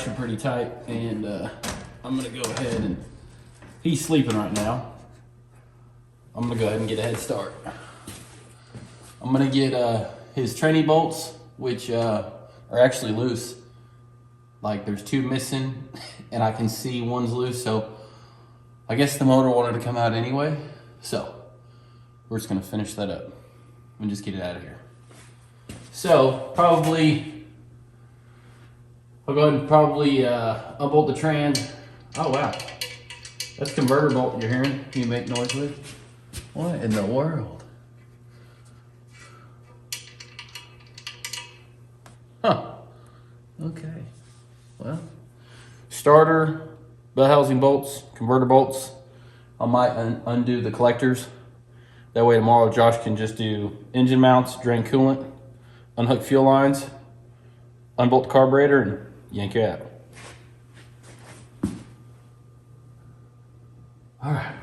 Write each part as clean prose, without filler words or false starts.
are pretty tight, and I'm gonna go ahead and, he's sleeping right now. I'm gonna go ahead and get a head start. I'm gonna get his training bolts, which are actually loose. Like there's two missing, and I can see one's loose, so I guess the motor wanted to come out anyway. So we're just gonna finish that up and just get it out of here. So probably, I'll go ahead and probably unbolt the trans. Oh wow, that's converter bolt you're hearing. Can you make noise with? What in the world? Huh, okay. Well, starter, bell housing bolts, converter bolts. I might undo the collectors. That way tomorrow Josh can just do engine mounts, drain coolant, unhook fuel lines, unbolt the carburetor, and yank it out. All right.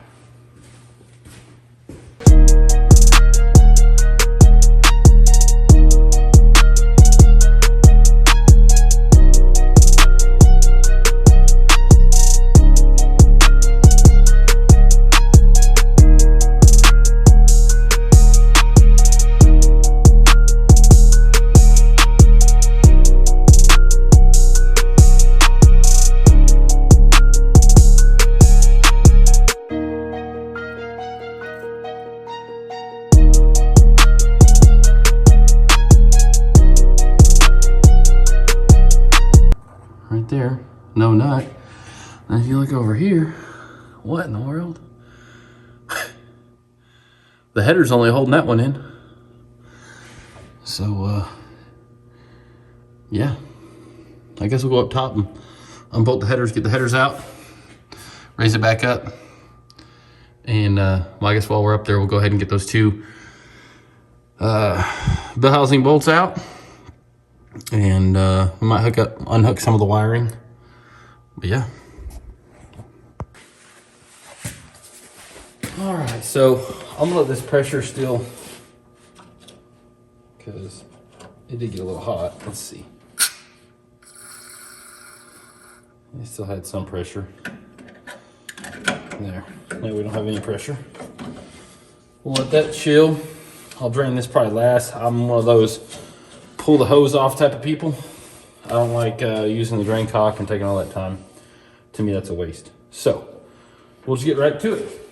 Right there, no nut. And if you look over here, what in the world? The header's only holding that one in. So, yeah. I guess we'll go up top and unbolt the headers, get the headers out, raise it back up. And, well, I guess while we're up there, we'll go ahead and get those two bell housing bolts out. And we might unhook some of the wiring. But yeah. All right, so I'm gonna let this pressure still, because it did get a little hot. Let's see. It still had some pressure. There. Now we don't have any pressure. We'll let that chill. I'll drain this probably last. I'm one of those pull the hose off type of people. I don't like using the drain cock and taking all that time. To me, that's a waste. So we'll just get right to it.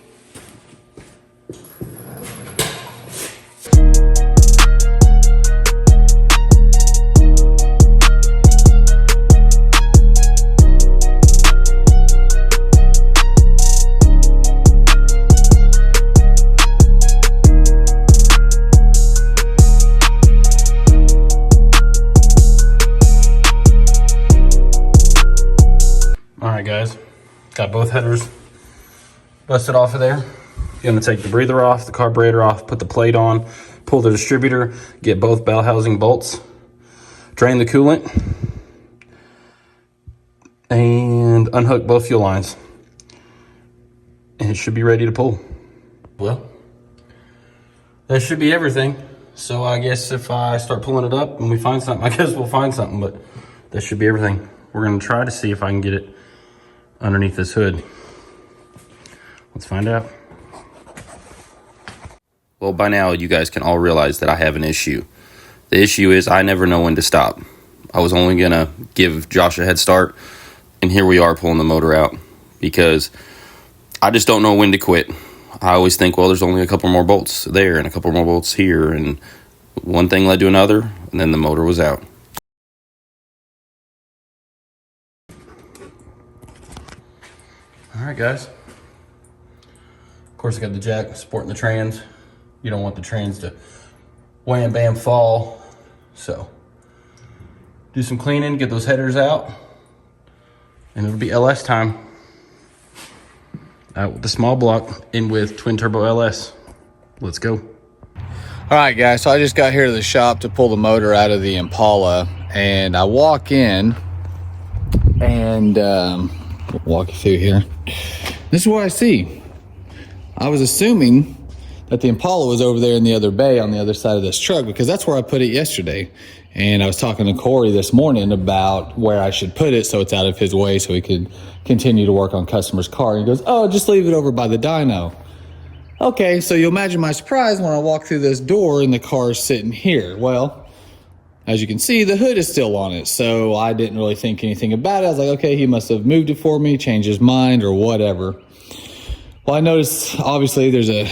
Guys, got both headers busted off of there. You're gonna take the breather off, the carburetor off, put the plate on, pull the distributor, get both bell housing bolts, drain the coolant, and unhook both fuel lines. And it should be ready to pull. Well, that should be everything. So I guess if I start pulling it up and we find something, I guess we'll find something, but that should be everything. We're gonna try to see if I can get it underneath this hood. Let's find out. Well, by now you guys can all realize that I have an issue. The issue is I never know when to stop. I was only gonna give Josh a head start, and here we are pulling the motor out because I just don't know when to quit. I always think, well, there's only a couple more bolts there and a couple more bolts here, and one thing led to another, and then the motor was out. All right, guys. Of course, I got the jack supporting the trans. You don't want the trans to wham, bam, fall. So, do some cleaning, get those headers out, and it'll be LS time. Out with the small block, in with twin turbo LS. Let's go. All right, guys, so I just got here to the shop to pull the motor out of the Impala, and I walk in, and walk you through here. This is what I see. I was assuming that the Impala was over there in the other bay on the other side of this truck, because that's where I put it yesterday. And I was talking to Corey this morning about where I should put it so it's out of his way so he could continue to work on customer's car. And he goes, oh, just leave it over by the dyno. Okay, so you imagine my surprise when I walk through this door and the car is sitting here. Well, as you can see, the hood is still on it, so I didn't really think anything about it. I was like, okay, he must have moved it for me, changed his mind, or whatever. Well, I noticed, obviously, there's a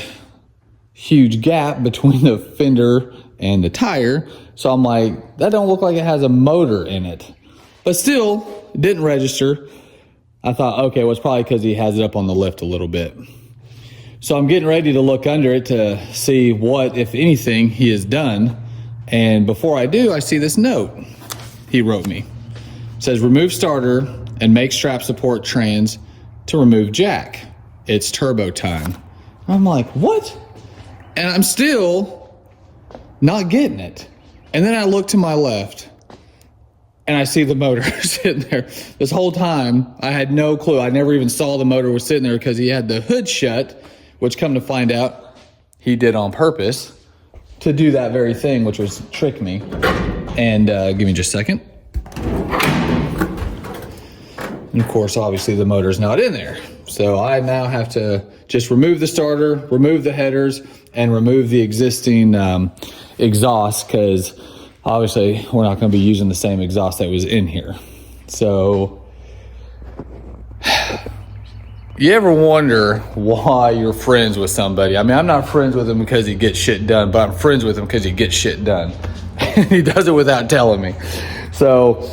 huge gap between the fender and the tire, so I'm like, that don't look like it has a motor in it. But still, it didn't register. I thought, okay, well, it's probably because he has it up on the lift a little bit. So I'm getting ready to look under it to see what, if anything, he has done. And before I do, I see this note he wrote me. It says, remove starter and make strap support trans to remove jack. It's turbo time. I'm like, what? And I'm still not getting it. And then I look to my left and I see the motor sitting there. This whole time, I had no clue. I never even saw the motor was sitting there because he had the hood shut, which, come to find out, he did on purpose to do that very thing, which was trick me. And give me just a second. And of course, obviously the motor's not in there. So I now have to just remove the starter, remove the headers, and remove the existing exhaust, because obviously we're not going to be using the same exhaust that was in here. So you ever wonder why you're friends with somebody? I mean, I'm not friends with him because he gets shit done, but I'm friends with him because he gets shit done. He does it without telling me. So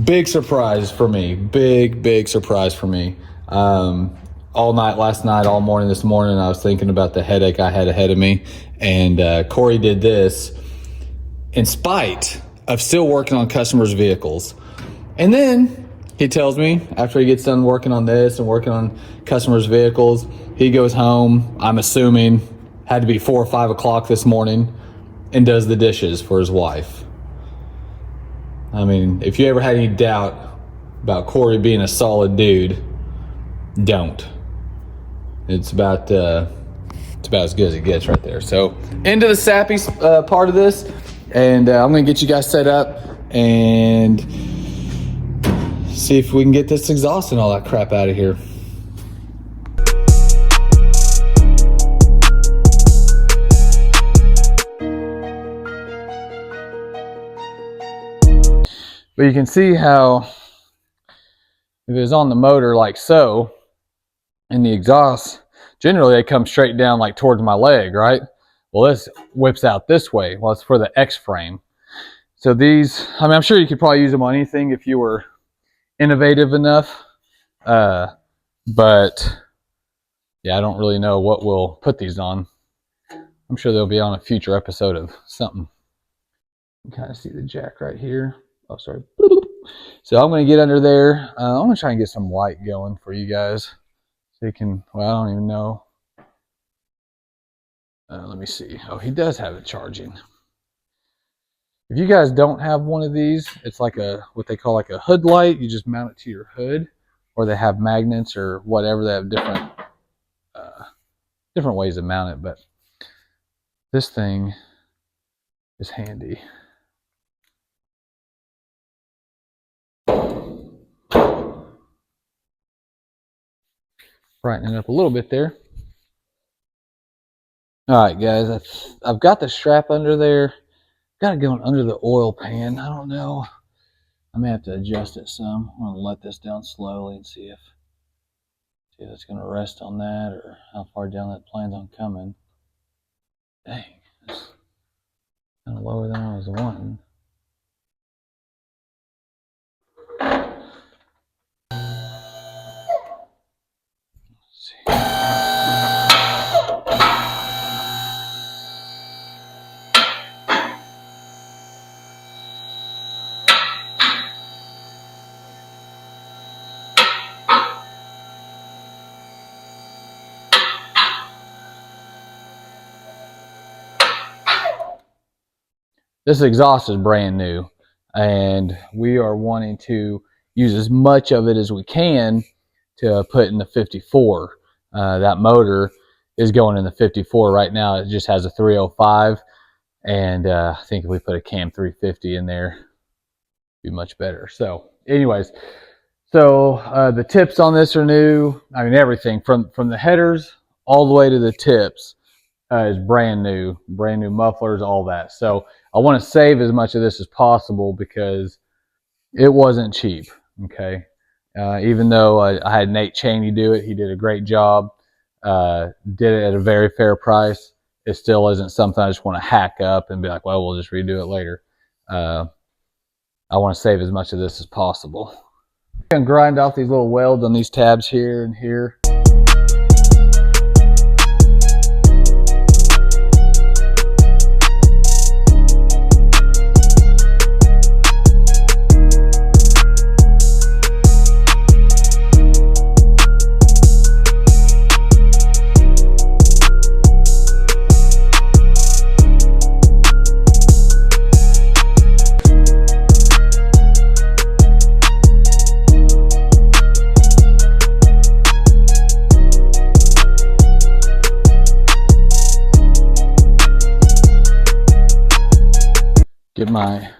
big surprise for me. Big surprise for me. All night last night, all morning this morning, I was thinking about the headache I had ahead of me. And Corey did this in spite of still working on customers' vehicles. And then he tells me, after he gets done working on this and working on customers' vehicles, he goes home, I'm assuming, had to be 4 or 5 o'clock this morning, and does the dishes for his wife. I mean, if you ever had any doubt about Corey being a solid dude, don't. It's about as good as it gets right there. So, into the sappy part of this, and I'm gonna get you guys set up and see if we can get this exhaust and all that crap out of here. But you can see how if it was on the motor like so, and the exhaust, generally they come straight down like towards my leg, right? Well, this whips out this way. Well, it's for the X-frame. So these, I mean, I'm sure you could probably use them on anything if you were innovative enough. But yeah, I don't really know what we'll put these on. I'm sure they'll be on a future episode of something. You can kind of see the jack right here. Oh, sorry. So I'm going to get under there. I'm going to try and get some light going for you guys. So you can, well, I don't even know. Let me see. Oh, he does have it charging. If you guys don't have one of these, it's like what they call like a hood light. You just mount it to your hood, or they have magnets or whatever. They have different ways to mount it, but this thing is handy. Brightening it up a little bit there. All right, guys, I've got the strap under there. Got it going under the oil pan. I don't know. I may have to adjust it some. I'm going to let this down slowly and see if it's going to rest on that or how far down that plans on coming. Dang, it's kind of lower than I was wanting. Let's see. This exhaust is brand new, and we are wanting to use as much of it as we can to put in the 54. That motor is going in the 54 right now. It just has a 305, and I think if we put a cam 350 in there, it'd be much better. So anyways, so the tips on this are new. I mean, everything from the headers all the way to the tips is brand new mufflers, all that. So I want to save as much of this as possible because it wasn't cheap. Okay. Even though I had Nate Cheney do it, he did a great job, did it at a very fair price. It still isn't something I just want to hack up and be like, well, we'll just redo it later. I want to save as much of this as possible. I'm going to grind off these little welds on these tabs here and here. Get my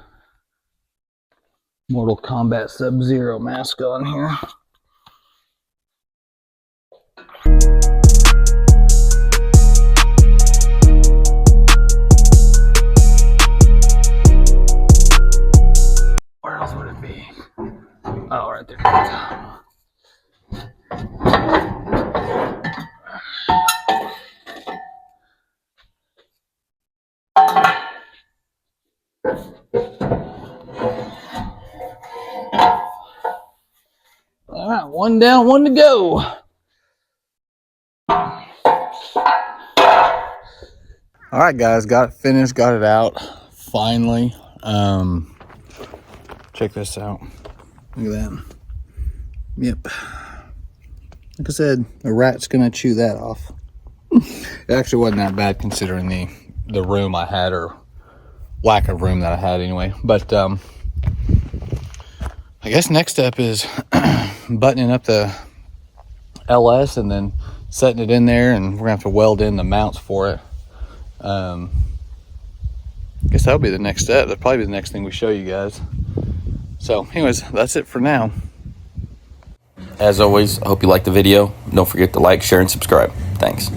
Mortal Kombat Sub-Zero mask on here. Where else would it be? Oh, right there. All right, one down, one to go. All right, guys, got it finished, got it out finally. Check this out. Look at that. Yep. Like I said, a rat's gonna chew that off. It actually wasn't that bad considering the room I had, or lack of room that I had anyway. But I guess next step is buttoning up the LS and then setting it in there, and we're gonna have to weld in the mounts for it. I guess that'll be the next step. That'll probably be the next thing we show you guys. So anyways, that's it for now. As always, I hope you liked the video. Don't forget to like, share, and subscribe. Thanks.